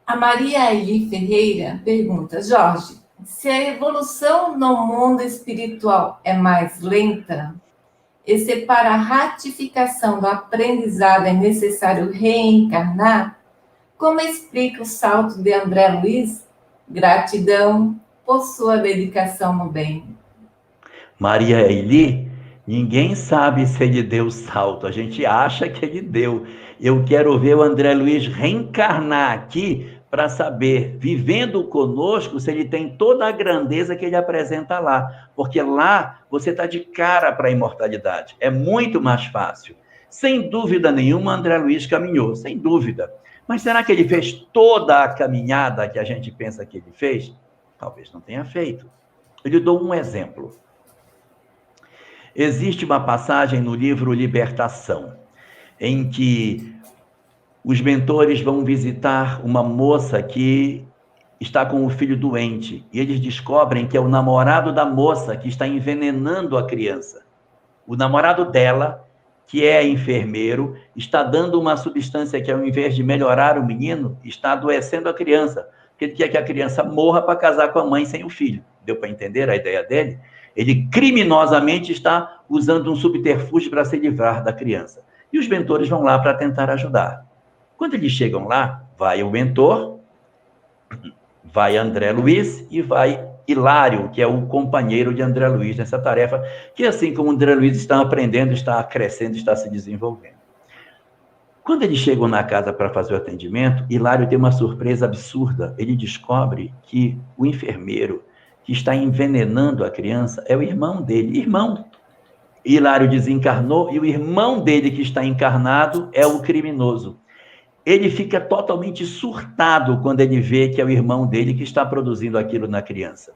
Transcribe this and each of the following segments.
A Maria Eli Ferreira pergunta, Jorge, se a evolução no mundo espiritual é mais lenta, e se para a ratificação do aprendizado é necessário reencarnar, como explica o salto de André Luiz? Gratidão por sua dedicação no bem. Maria Eli, ninguém sabe se ele deu salto, a gente acha que ele deu. Eu quero ver o André Luiz reencarnar aqui para saber, vivendo conosco, se ele tem toda a grandeza que ele apresenta lá. Porque lá você está de cara para a imortalidade. É muito mais fácil. Sem dúvida nenhuma, André Luiz caminhou, sem dúvida. Mas será que ele fez toda a caminhada que a gente pensa que ele fez? Talvez não tenha feito. Eu lhe dou um exemplo. Existe uma passagem no livro Libertação, em que os mentores vão visitar uma moça que está com o filho doente, e eles descobrem que é o namorado da moça que está envenenando a criança. O namorado dela, que é enfermeiro, está dando uma substância que, ao invés de melhorar o menino, está adoecendo a criança, porque ele quer que a criança morra para casar com a mãe sem o filho. Deu para entender a ideia dele? Ele criminosamente está usando um subterfúgio para se livrar da criança. E os mentores vão lá para tentar ajudar. Quando eles chegam lá, vai o mentor, vai André Luiz e vai Hilário, que é o companheiro de André Luiz nessa tarefa, que assim como André Luiz está aprendendo, está crescendo, está se desenvolvendo. Quando eles chegam na casa para fazer o atendimento, Hilário tem uma surpresa absurda. Ele descobre que o enfermeiro que está envenenando a criança é o irmão dele. Irmão. Hilário desencarnou e o irmão dele que está encarnado é o criminoso. Ele fica totalmente surtado quando ele vê que é o irmão dele que está produzindo aquilo na criança.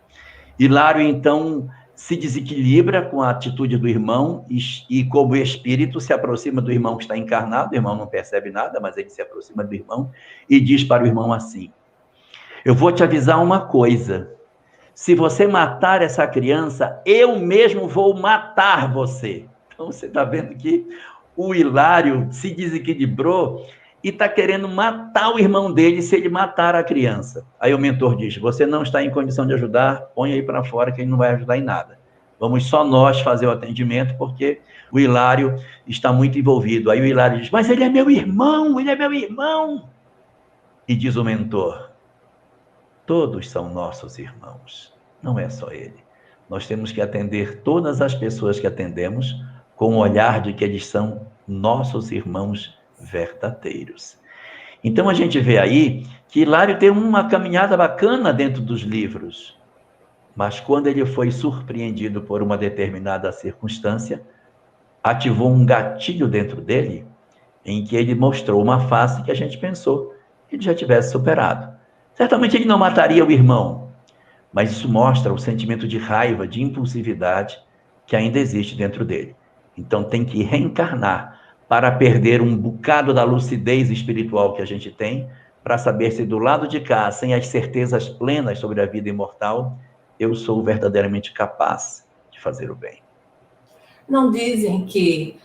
Hilário, então, se desequilibra com a atitude do irmão e como espírito, se aproxima do irmão que está encarnado. O irmão não percebe nada, mas ele se aproxima do irmão e diz para o irmão assim: eu vou te avisar uma coisa. Se você matar essa criança, eu mesmo vou matar você. Então, você está vendo que o Hilário se desequilibrou e está querendo matar o irmão dele se ele matar a criança. Aí o mentor diz, você não está em condição de ajudar, põe aí para fora que ele não vai ajudar em nada. Vamos só nós fazer o atendimento, porque o Hilário está muito envolvido. Aí o Hilário diz, mas ele é meu irmão, ele é meu irmão. E diz o mentor, todos são nossos irmãos, não é só ele. Nós temos que atender todas as pessoas que atendemos com o olhar de que eles são nossos irmãos verdadeiros. Então a gente vê aí que Hilário tem uma caminhada bacana dentro dos livros, mas quando ele foi surpreendido por uma determinada circunstância, ativou um gatilho dentro dele, em que ele mostrou uma face que a gente pensou que ele já tivesse superado. Certamente ele não mataria o irmão, mas isso mostra o sentimento de raiva, de impulsividade que ainda existe dentro dele. Então tem que reencarnar para perder um bocado da lucidez espiritual que a gente tem, para saber se do lado de cá, sem as certezas plenas sobre a vida imortal, eu sou verdadeiramente capaz de fazer o bem. Não dizem que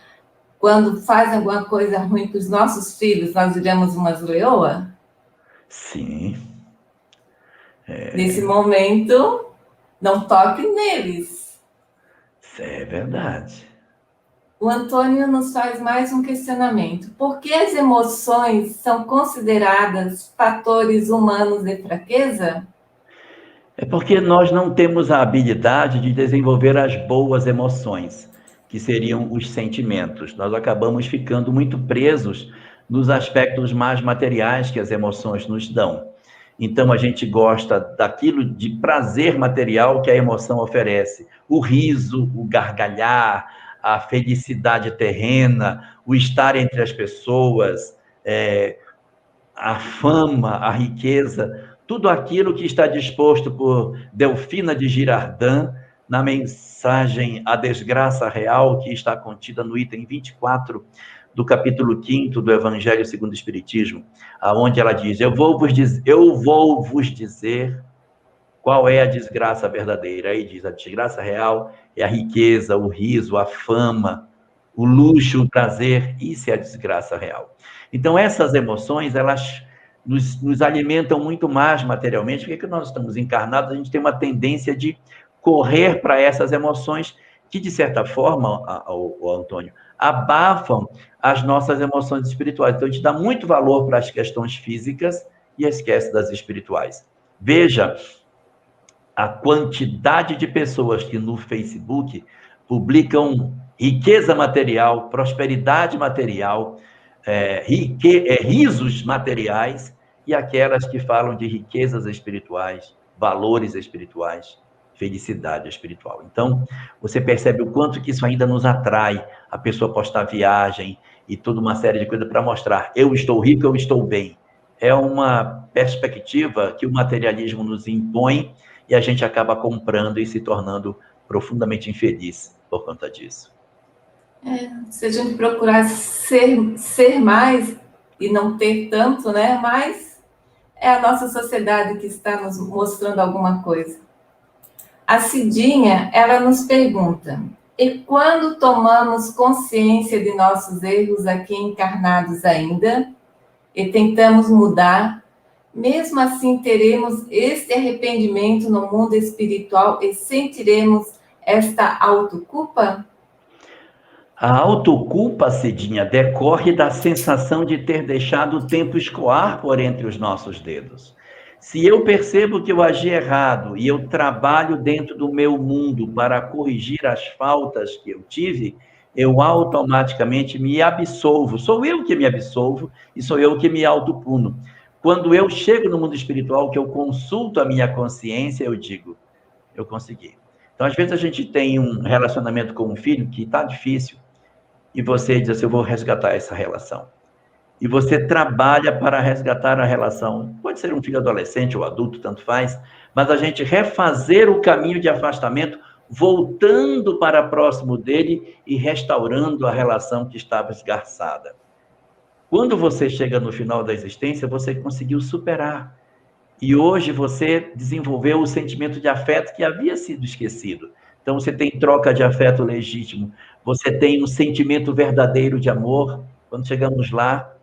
quando fazem alguma coisa ruim para os nossos filhos, nós viramos umas leoas? Sim. Nesse momento, não toque neles. É verdade. O Antônio nos faz mais um questionamento. Por que as emoções são consideradas fatores humanos de fraqueza? É porque nós não temos a habilidade de desenvolver as boas emoções, que seriam os sentimentos. Nós acabamos ficando muito presos nos aspectos mais materiais que as emoções nos dão. Então, a gente gosta daquilo de prazer material que a emoção oferece. O riso, o gargalhar, a felicidade terrena, o estar entre as pessoas, a fama, a riqueza, tudo aquilo que está disposto por Delfina de Girardin na mensagem A Desgraça Real, que está contida no item 24 do capítulo 5º do Evangelho segundo o Espiritismo, aonde ela diz, eu vou vos dizer qual é a desgraça verdadeira. Aí diz, a desgraça real é a riqueza, o riso, a fama, o luxo, o prazer, isso é a desgraça real. Então, essas emoções, elas nos alimentam muito mais materialmente, porque que nós estamos encarnados, a gente tem uma tendência de correr para essas emoções que, de certa forma, o Antônio, abafam as nossas emoções espirituais. Então, a gente dá muito valor para as questões físicas e esquece das espirituais. Veja a quantidade de pessoas que no Facebook publicam riqueza material, prosperidade material, risos materiais, e aquelas que falam de riquezas espirituais, valores espirituais, felicidade espiritual. Então, você percebe o quanto que isso ainda nos atrai, a pessoa postar viagem e toda uma série de coisas para mostrar, eu estou rico, eu estou bem. É uma perspectiva que o materialismo nos impõe e a gente acaba comprando e se tornando profundamente infeliz por conta disso. Se a gente procurar ser mais e não ter tanto, né? Mas é a nossa sociedade que está nos mostrando alguma coisa. A Cidinha, ela nos pergunta: e quando tomamos consciência de nossos erros aqui encarnados ainda e tentamos mudar, mesmo assim teremos este arrependimento no mundo espiritual e sentiremos esta autoculpa? A autoculpa, Cidinha, decorre da sensação de ter deixado o tempo escoar por entre os nossos dedos. Se eu percebo que eu agi errado e eu trabalho dentro do meu mundo para corrigir as faltas que eu tive, eu automaticamente me absolvo. Sou eu que me absolvo e sou eu que me autopuno. Quando eu chego no mundo espiritual, que eu consulto a minha consciência, eu digo, eu consegui. Então, às vezes a gente tem um relacionamento com um filho que está difícil, e você diz assim, eu vou resgatar essa relação. E você trabalha para resgatar a relação. Pode ser um filho adolescente ou adulto, tanto faz, mas a gente refazer o caminho de afastamento, voltando para próximo dele e restaurando a relação que estava esgarçada. Quando você chega no final da existência, você conseguiu superar. E hoje você desenvolveu o sentimento de afeto que havia sido esquecido. Então, você tem troca de afeto legítimo, você tem um sentimento verdadeiro de amor. Quando chegamos lá,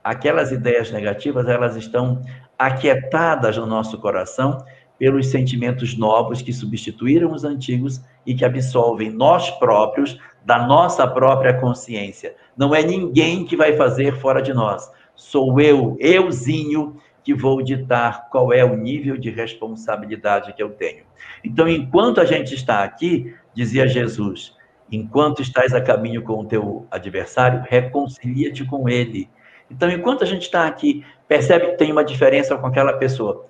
aquelas ideias negativas, elas estão aquietadas no nosso coração pelos sentimentos novos que substituíram os antigos e que absolvem nós próprios da nossa própria consciência. Não é ninguém que vai fazer fora de nós. Sou euzinho, que vou ditar qual é o nível de responsabilidade que eu tenho. Então, enquanto a gente está aqui, dizia Jesus, enquanto estás a caminho com o teu adversário, reconcilia-te com ele. Então, enquanto a gente está aqui, percebe que tem uma diferença com aquela pessoa,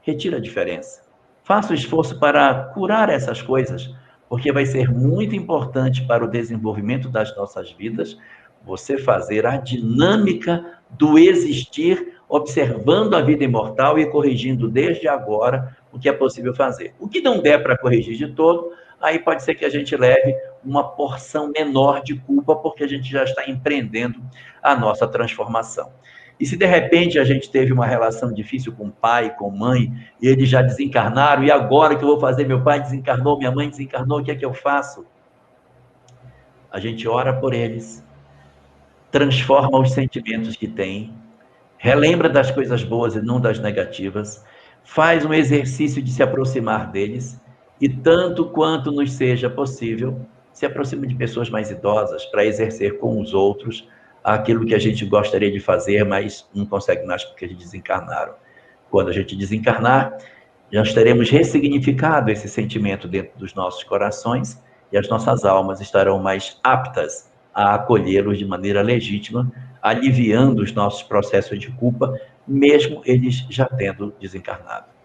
retira a diferença. Faça o esforço para curar essas coisas, porque vai ser muito importante para o desenvolvimento das nossas vidas, você fazer a dinâmica do existir, observando a vida imortal e corrigindo desde agora o que é possível fazer. O que não der para corrigir de todo, aí pode ser que a gente leve uma porção menor de culpa, porque a gente já está empreendendo a nossa transformação. E se de repente a gente teve uma relação difícil com o pai, com a mãe, e eles já desencarnaram, e agora o que eu vou fazer? Meu pai desencarnou, minha mãe desencarnou, o que é que eu faço? A gente ora por eles, transforma os sentimentos que tem, relembra das coisas boas e não das negativas, faz um exercício de se aproximar deles e, tanto quanto nos seja possível, se aproxima de pessoas mais idosas para exercer com os outros aquilo que a gente gostaria de fazer, mas não consegue mais porque eles desencarnaram. Quando a gente desencarnar, nós teremos ressignificado esse sentimento dentro dos nossos corações e as nossas almas estarão mais aptas a acolhê-los de maneira legítima, aliviando os nossos processos de culpa, mesmo eles já tendo desencarnado.